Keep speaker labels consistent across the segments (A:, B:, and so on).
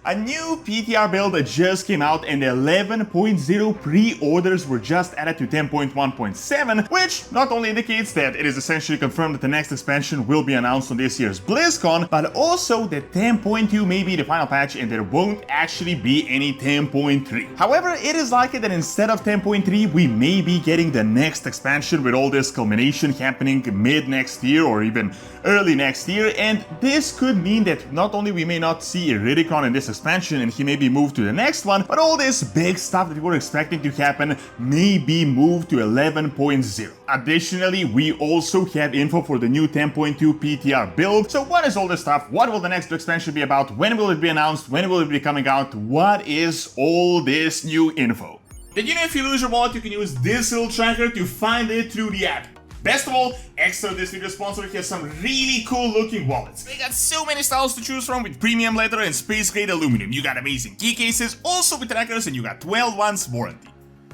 A: A new PTR build just came out and 11.0 pre-orders were just added to 10.1.7, which not only indicates that it is essentially confirmed that the next expansion will be announced on this year's Blizzcon, but also that 10.2 may be the final patch and there won't actually be any 10.3. However, it is likely that instead of 10.3, we may be getting the next expansion with all this culmination happening mid next year or even early next year, and this could mean that not only we may not see Iridikron in this expansion and he may be moved to the next one, but all this big stuff that we were expecting to happen may be moved to 11.0. Additionally, we also have info for the new 10.2 PTR build. So what is all this stuff? What will the next expansion be about? When will it be announced? When will it be coming out? What is all this new info? Did you know if you lose your wallet, you can use this little tracker to find it through the app? Best of all, Extra, this video sponsor, has some really cool looking wallets. They got so many styles to choose from with premium leather and space grade aluminum. You got amazing key cases, also with trackers, and you got 12 months warranty.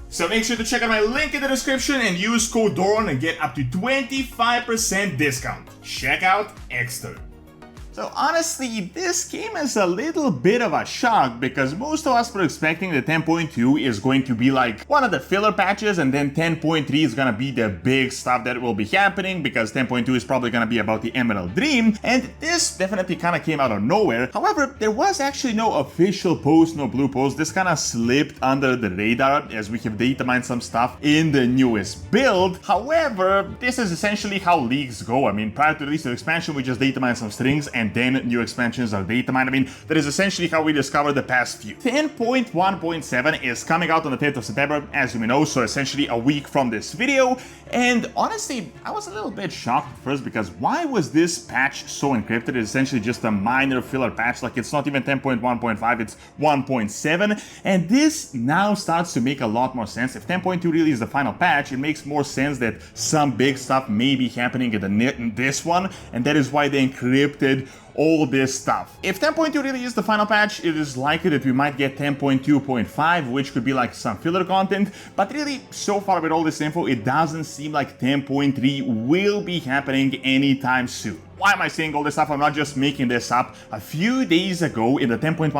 A: So make sure to check out my link in the description and use code DORON and get up to 25% discount. Check out Extra. So honestly, this came as a little bit of a shock because most of us were expecting that 10.2 is going to be like one of the filler patches and then 10.3 is gonna be the big stuff that will be happening because 10.2 is probably gonna be about the Emerald Dream, and this definitely kind of came out of nowhere. However, there was actually no official post, no blue post. This kind of slipped under the radar as we have data mined some stuff in the newest build. However, this is essentially how leaks go. I mean, prior to the release of the expansion, we just data mined some strings and then new expansions are data mined. I mean, that is essentially how we discovered the past few. 10.1.7 is coming out on the 10th of September, as you may know, so essentially a week from this video. And honestly, I was a little bit shocked at first because why was this patch so encrypted? It's essentially just a minor filler patch, like it's not even 10.1.5, it's 1.7. And this now starts to make a lot more sense. If 10.2 really is the final patch, it makes more sense that some big stuff may be happening in this one, and that is why they encrypted all this stuff. If 10.2 really is the final patch, it is likely that we might get 10.2.5, which could be like some filler content, but really, so far with all this info, it doesn't seem like 10.3 will be happening anytime soon. Why am I saying all this stuff? I'm not just making this up. A few days ago in the 10.1.7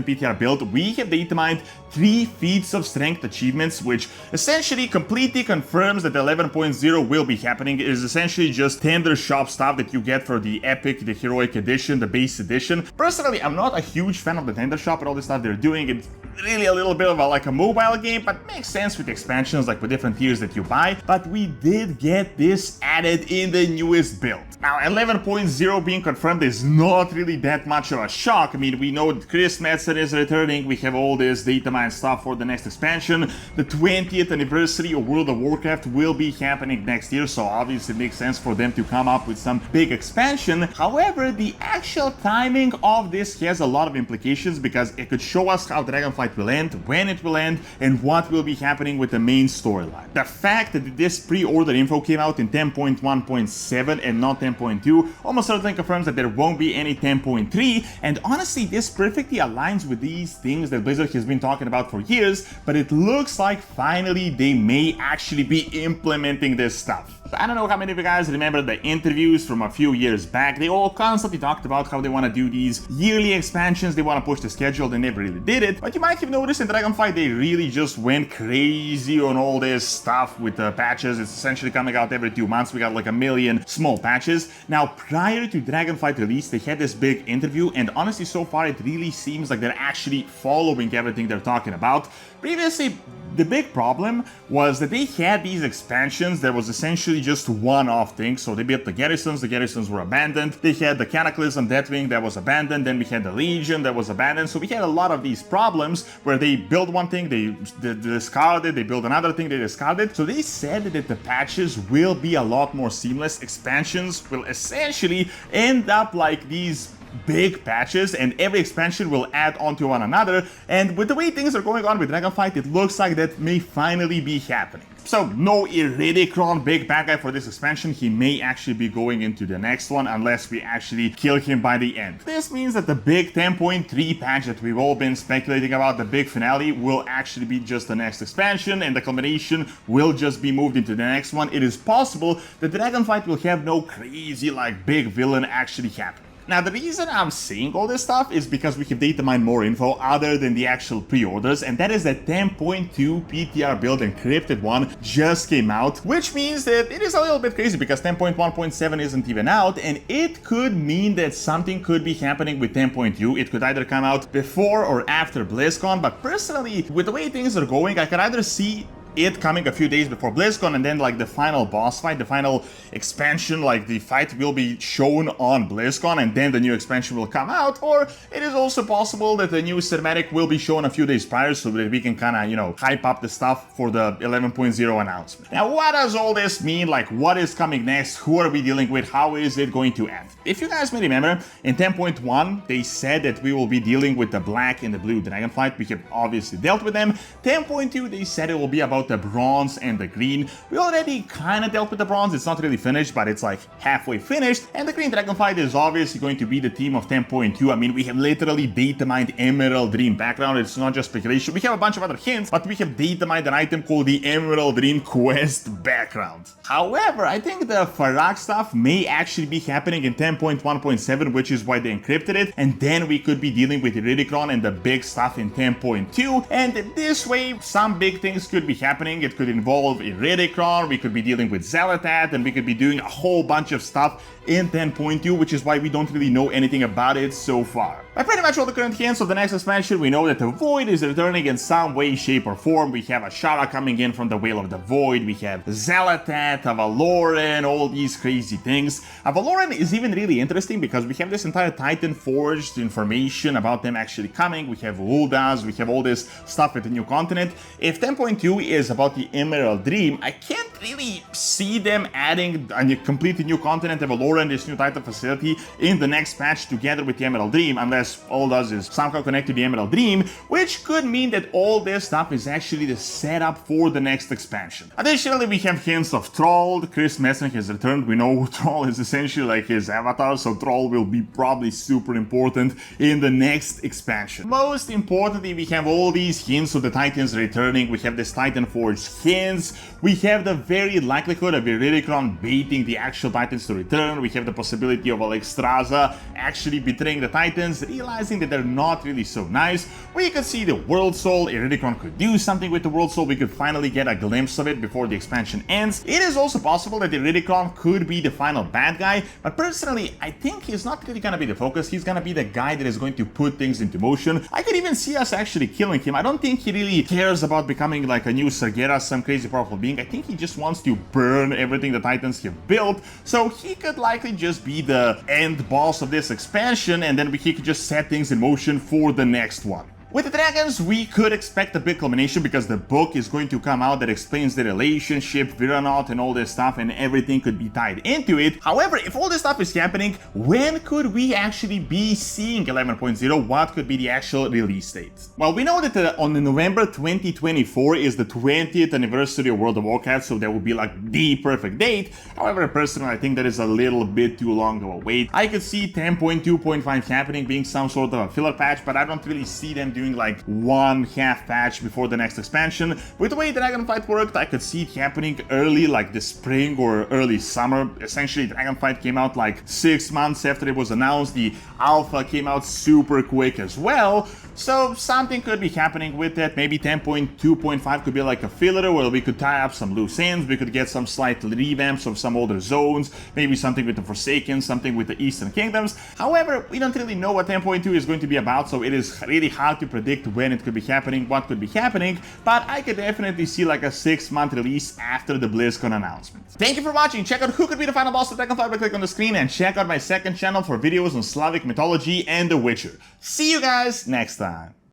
A: PTR build, we have data mined 3 feats of strength achievements, which essentially completely confirms that 11.0 will be happening. It is essentially just tender shop stuff that you get for the epic, the heroic edition, the base edition. Personally, I'm not a huge fan of the tender shop and all this stuff they're doing. It's really a little bit of like a mobile game, but makes sense with expansions, like with different tiers that you buy. But we did get this added in the newest build. Now, 11.0 being confirmed is not really that much of a shock. I mean, we know that Chris Metzen is returning, we have all this data mine stuff for the next expansion. The 20th anniversary of World of Warcraft will be happening next year, so obviously it makes sense for them to come up with some big expansion. However, the actual timing of this has a lot of implications because it could show us how Dragonflight will end, when it will end, and what will be happening with the main storyline. The fact that this pre-order info came out in 10.1.7 and not 10.2 almost certainly confirms that there won't be any 10.3, and honestly this perfectly aligns with these things that Blizzard has been talking about for years, but it looks like finally they may actually be implementing this stuff. I don't know how many of you guys remember the interviews from a few years back. They all constantly talked about how they want to do these yearly expansions, they want to push the schedule, they never really did it. But you might have noticed in Dragonflight they really just went crazy on all this stuff with the patches. It's essentially coming out every 2 months. We got like a million small patches. Now, prior to Dragonflight release, they had this big interview, and honestly, so far it really seems like they're actually following everything they're talking about. Previously, the big problem was that they had these expansions that was essentially just one-off things. So they built the garrisons were abandoned. They had the Cataclysm Deathwing that was abandoned, then we had the Legion that was abandoned. So we had a lot of these problems where they build one thing, they discard it, they build another thing, they discard it. So they said that the patches will be a lot more seamless. Expansions will essentially end up like these big patches, and every expansion will add on to one another, and with the way things are going on with Dragonflight, it looks like that may finally be happening. So no Iridikron big bad guy for this expansion. He may actually be going into the next one unless we actually kill him by the end. This means that the big 10.3 patch that we've all been speculating about, the big finale, will actually be just the next expansion, and the culmination will just be moved into the next one. It is possible that Dragonflight will have no crazy like big villain actually happen. Now, the reason I'm saying all this stuff is because we have data mined more info other than the actual pre-orders, and that is that 10.2 PTR build encrypted one just came out, which means that it is a little bit crazy because 10.1.7 isn't even out, and it could mean that something could be happening with 10.2. It could either come out before or after BlizzCon, but personally, with the way things are going, I could either see it coming a few days before BlizzCon, and then like the final boss fight, the final expansion, like the fight will be shown on BlizzCon, and then the new expansion will come out. Or it is also possible that the new cinematic will be shown a few days prior so that we can kind of, you know, hype up the stuff for the 11.0 announcement. Now, what does all this mean? Like, what is coming next? Who are we dealing with? How is it going to end? If you guys may remember, in 10.1, they said that we will be dealing with the black and the blue Dragonflight. We have obviously dealt with them. 10.2, they said it will be about the bronze and the green. We already kind of dealt with the bronze. It's not really finished, but it's like halfway finished. And the green Dragonflight is obviously going to be the theme of 10.2. I mean, we have literally data mined Emerald Dream background. It's not just speculation. We have a bunch of other hints, but we have data mined an item called the Emerald Dream Quest background. However, I think the Farak stuff may actually be happening in 10.1.7, which is why they encrypted it. And then we could be dealing with Iridikron and the big stuff in 10.2. And this way, some big things could be happening. It could involve Iridikron, we could be dealing with Zelatat, and we could be doing a whole bunch of stuff in 10.2, which is why we don't really know anything about it so far. By pretty much all the current hints of the next expansion, we know that the Void is returning in some way, shape, or form. We have Ashara coming in from the Whale of the Void, we have Zelatat, Avaloran, all these crazy things. Avaloran is even really interesting because we have this entire Titan Forged information about them actually coming. We have Uldas, we have all this stuff with the new continent. If 10.2 is about the Emerald Dream, I can't really see them adding a completely new continent, Avaloran, this new Titan facility, in the next patch together with the Emerald Dream, unless all it does is somehow connect to the Emerald Dream, which could mean that all this stuff is actually the setup for the next expansion. Additionally, we have hints of Troll. Chris Messing has returned. We know Troll is essentially like his avatar, so Troll will be probably super important in the next expansion. Most importantly, we have all these hints of the Titans returning. We have this Titan Forge hints. We have the very likelihood of Iridikron baiting the actual Titans to return. We have the possibility of Alexstrasza actually betraying the Titans, realizing that they're not really so nice. We could see the World Soul. Iridikron could do something with the World Soul. We could finally get a glimpse of it before the expansion ends. It is also possible that Iridikron could be the final bad guy, but personally, I think he's not really gonna be the focus. He's gonna be the guy that is going to put things into motion. I could even see us actually killing him. I don't think he really cares about becoming like a new Sargeras, some crazy powerful being. I think he just wants to burn everything the Titans have built, so he could likely just be the end boss of this expansion, and then he could just set things in motion for the next one. With the dragons, we could expect a big culmination because the book is going to come out that explains the relationship, Viranaut, and all this stuff, and everything could be tied into it. However, if all this stuff is happening, when could we actually be seeing 11.0? What could be the actual release date? Well, we know that on November 2024 is the 20th anniversary of World of Warcraft, so that would be like the perfect date. However, personally, I think that is a little bit too long of a wait. I could see 10.2.5 happening, being some sort of a filler patch, but I don't really see them doing like one half patch before the next expansion. With the way Dragonflight worked, I could see it happening early, like the spring or early summer. Essentially, Dragonflight came out like 6 months after it was announced. The alpha came out super quick as well. So something could be happening with that. Maybe 10.2.5 could be like a filler where we could tie up some loose ends. We could get some slight revamps of some older zones. Maybe something with the Forsaken, something with the Eastern Kingdoms. However, we don't really know what 10.2 is going to be about, so it is really hard to predict when it could be happening, what could be happening, but I could definitely see like a 6-month release after the BlizzCon announcement. Thank you for watching. Check out who could be the final boss of Dragonflight by clicking on the screen, and check out my second channel for videos on Slavic mythology and The Witcher. See you guys next time.